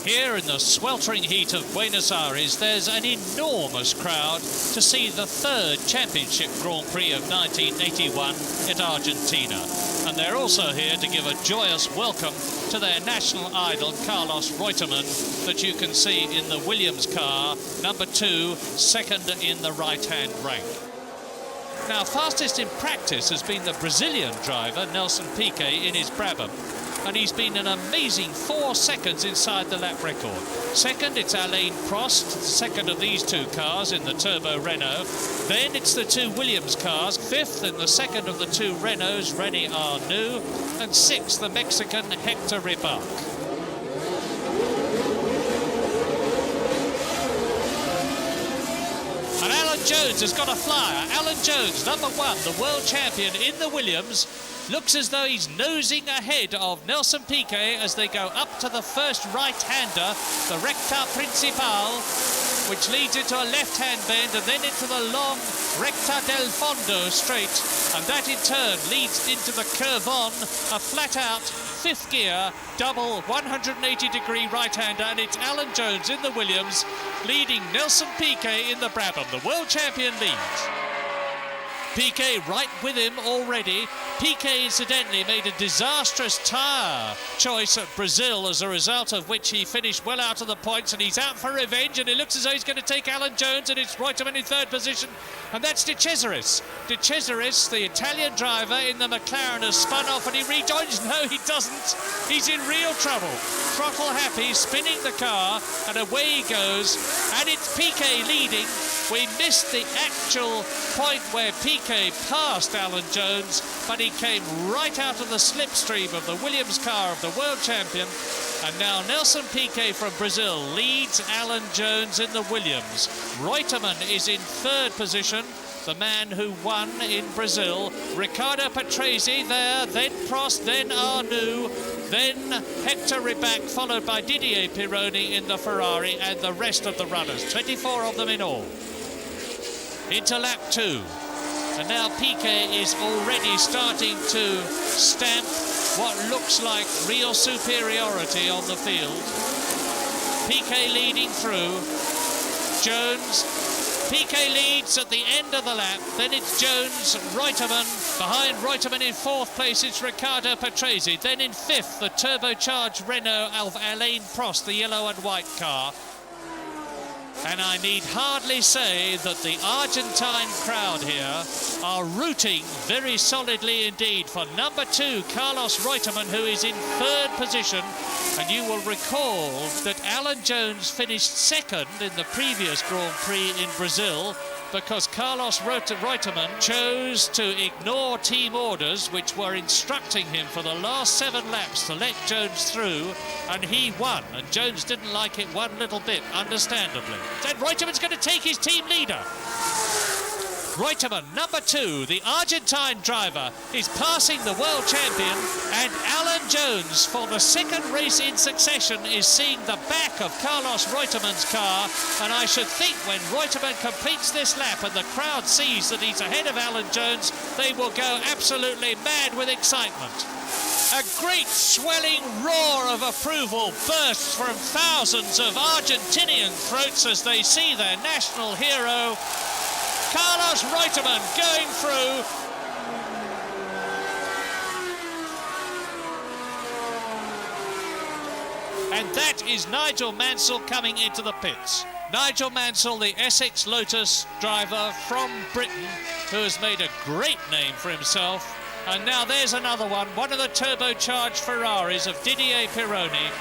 Here in the sweltering heat of Buenos Aires, there's an enormous crowd to see the third championship Grand Prix of 1981 at Argentina. And they're also here to give a joyous welcome to their national idol, Carlos Reutemann, that you can see in the Williams car, number 2, second in the right-hand rank. Now, fastest in practice has been the Brazilian driver, Nelson Piquet, in his Brabham. And he's been an amazing 4 seconds inside the lap record. Second, it's Alain Prost, second of these two cars in the Turbo Renault. Then it's the two Williams cars. Fifth in the second of the two Renaults, René Arnoux. And sixth, the Mexican Hector Ribark. And Alan Jones has got a flyer. Alan Jones, number 1, the world champion in the Williams, looks as though he's nosing ahead of Nelson Piquet as they go up to the first right-hander, the Recta Principal, which leads into a left-hand bend and then into the long Recta del Fondo straight. And that in turn leads into the curve on, a flat-out fifth gear, double 180-degree right-hander, and it's Alan Jones in the Williams leading Nelson Piquet in the Brabham. The world champion leads. Piquet right with him already. Piquet, incidentally, made a disastrous tyre choice at Brazil, as a result of which he finished well out of the points, and he's out for revenge, and it looks as though he's going to take Alan Jones, and it's Reutemann in third position, and that's De Cesaris. De Cesaris, the Italian driver in the McLaren, has spun off, and he rejoins. No, he doesn't. He's in real trouble. Throttle happy, spinning the car, and away he goes, and it's Piquet leading. We missed the actual point where Piquet passed Alan Jones, but he came right out of the slipstream of the Williams car of the world champion. And now Nelson Piquet from Brazil leads Alan Jones in the Williams. Reutemann is in third position, the man who won in Brazil. Riccardo Patrese there, then Prost, then Arnoux, then Hector Ribark, followed by Didier Pironi in the Ferrari, and the rest of the runners, 24 of them in all. Into lap 2. And now Piquet is already starting to stamp what looks like real superiority on the field. Piquet leading through. Jones. Piquet leads at the end of the lap. Then it's Jones, Reutemann. Behind Reutemann in fourth place, it's Riccardo Patrese. Then in fifth, the turbocharged Renault of Alain Prost, the yellow and white car. And I need hardly say that the Argentine crowd here are rooting very solidly indeed for number 2, Carlos Reutemann, who is in third position. And you will recall that Alan Jones finished second in the previous Grand Prix in Brazil, because Carlos Reutemann chose to ignore team orders, which were instructing him for the last 7 laps to let Jones through, and he won. And Jones didn't like it one little bit, understandably. Then Reutemann's going to take his team leader. Reutemann, number 2, the Argentine driver, is passing the world champion, and Alan Jones, for the second race in succession, is seeing the back of Carlos Reutemann's car. And I should think when Reutemann completes this lap and the crowd sees that he's ahead of Alan Jones, they will go absolutely mad with excitement. A great swelling roar of approval bursts from thousands of Argentinian throats as they see their national hero, Carlos Reutemann, going through. And that is Nigel Mansell coming into the pits. Nigel Mansell, the Essex Lotus driver from Britain, who has made a great name for himself. And now there's another one of the turbocharged Ferraris of Didier Pironi,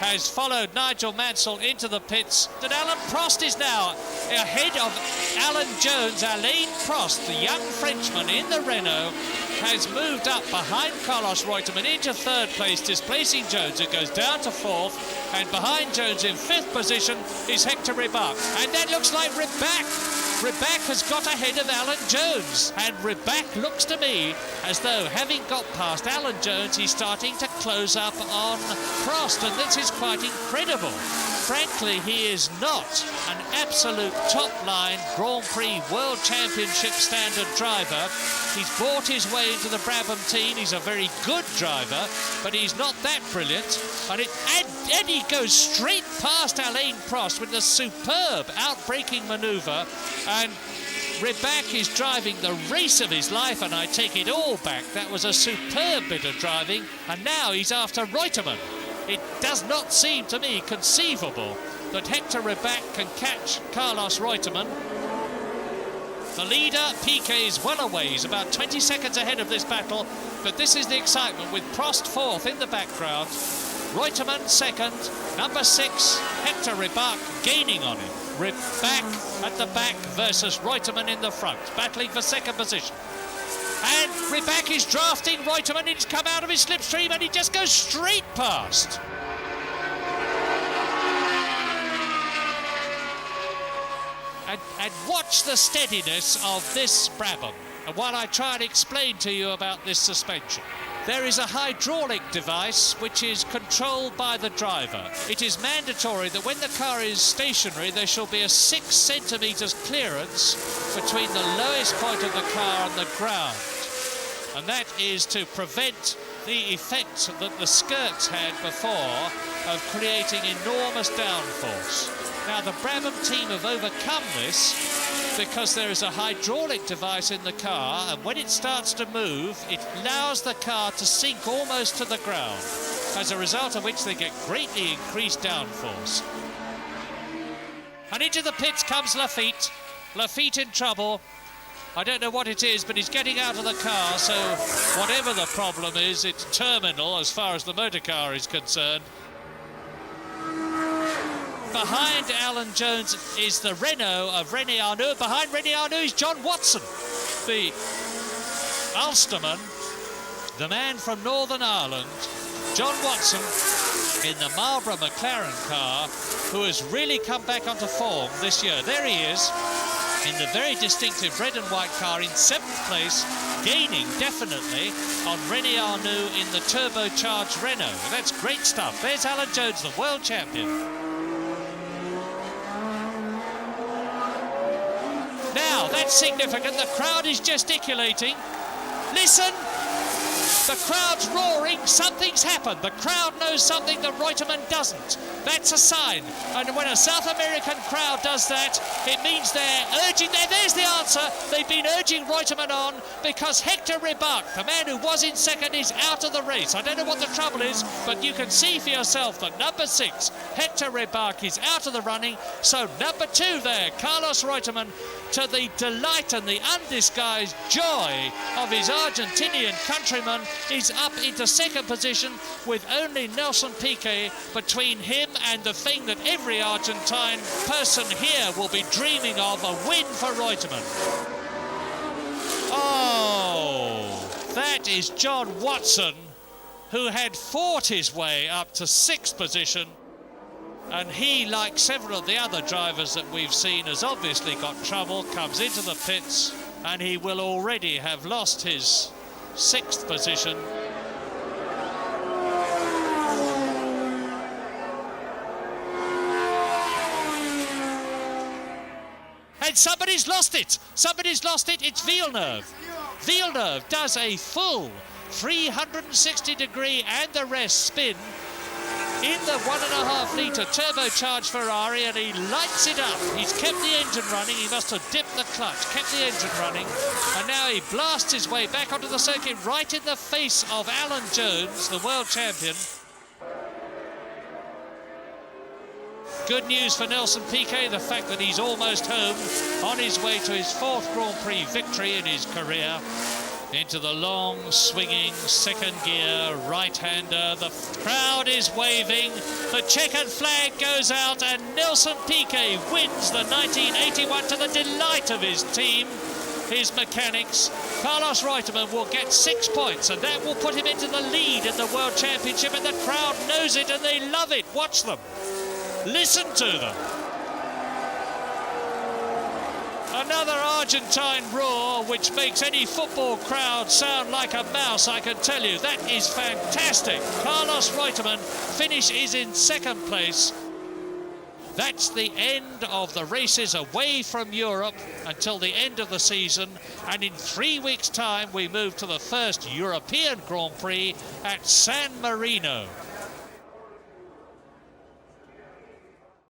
has followed Nigel Mansell into the pits. And Alain Prost is now ahead of Alan Jones. Alain Prost, the young Frenchman in the Renault, has moved up behind Carlos Reutemann into third place, displacing Jones, who goes down to fourth. And behind Jones in fifth position is Hector Ribark. And that looks like Ribark Rybak has got ahead of Alan Jones, and Rybak looks to me as though, having got past Alan Jones, he's starting to close up on Prost, and this is quite incredible. Frankly, he is not an absolute top-line Grand Prix World Championship standard driver. He's bought his way into the Brabham team. He's a very good driver, but he's not that brilliant. And he goes straight past Alain Prost with a superb outbraking manoeuvre, and Rybak is driving the race of his life, and I take it all back. That was a superb bit of driving, and now he's after Reutemann. It does not seem to me conceivable that Hector Rybak can catch Carlos Reutemann. The leader, Piquet, is well away. He's about 20 seconds ahead of this battle, but this is the excitement with Prost fourth in the background. Reutemann second, number 6, Hector Rybak gaining on him. Rybak at the back versus Reutemann in the front, battling for second position. And Rybak is drafting Reutemann. He's come out of his slipstream and he just goes straight past. And watch the steadiness of this Brabham. And while I try and explain to you about this suspension, there is a hydraulic device which is controlled by the driver. It is mandatory that when the car is stationary, there shall be a 6 centimetres clearance between the lowest point of the car and the ground. And that is to prevent the effect that the skirts had before of creating enormous downforce. Now, the Brabham team have overcome this because there is a hydraulic device in the car, and when it starts to move, it allows the car to sink almost to the ground, as a result of which they get greatly increased downforce. And into the pits comes Lafitte. Lafitte in trouble. I don't know what it is, but he's getting out of the car, so whatever the problem is, it's terminal as far as the motor car is concerned. Behind Alan Jones is the Renault of René Arnoux. Behind René Arnoux is John Watson, the Ulsterman, the man from Northern Ireland. John Watson in the Marlboro McLaren car, who has really come back onto form this year. There he is in the very distinctive red and white car in 7th place, gaining definitely on René Arnoux in the turbocharged Renault. That's great stuff. There's Alan Jones, the world champion. Now, that's significant. The crowd is gesticulating. Listen! The crowd's roaring. Something's happened. The crowd knows something that Reutemann doesn't. That's a sign. And when a South American crowd does that, it means they're urging... There's the answer. They've been urging Reutemann on because Hector Rybak, the man who was in second, is out of the race. I don't know what the trouble is, but you can see for yourself that number 6, Hector Rybak, is out of the running. So number 2 there, Carlos Reutemann, to the delight and the undisguised joy of his Argentinian countryman, is up into second position with only Nelson Piquet between him and the thing that every Argentine person here will be dreaming of, a win for Reutemann. Oh, that is John Watson, who had fought his way up to 6th position. And he, like several of the other drivers that we've seen, has obviously got trouble, comes into the pits, and he will already have lost his 6th position. And somebody's lost it. Somebody's lost it. It's Villeneuve. Villeneuve does a full 360-degree and the rest spin in the 1.5 litre turbocharged Ferrari, and he lights it up. He's kept the engine running. He must have dipped the clutch, kept the engine running, and now he blasts his way back onto the circuit right in the face of Alan Jones, the world champion. Good news for Nelson Piquet, the fact that he's almost home, on his way to his 4th Grand Prix victory in his career. Into the long, swinging second gear right-hander. The crowd is waving. The checkered flag goes out, and Nelson Piquet wins the 1981 to the delight of his team, his mechanics. Carlos Reutemann will get 6 points, and that will put him into the lead in the World Championship, and the crowd knows it and they love it. Watch them. Listen to them. Another Argentine roar, which makes any football crowd sound like a mouse, I can tell you. That is fantastic. Carlos Reutemann finishes in second place. That's the end of the races away from Europe until the end of the season. And in 3 weeks' time, we move to the first European Grand Prix at San Marino.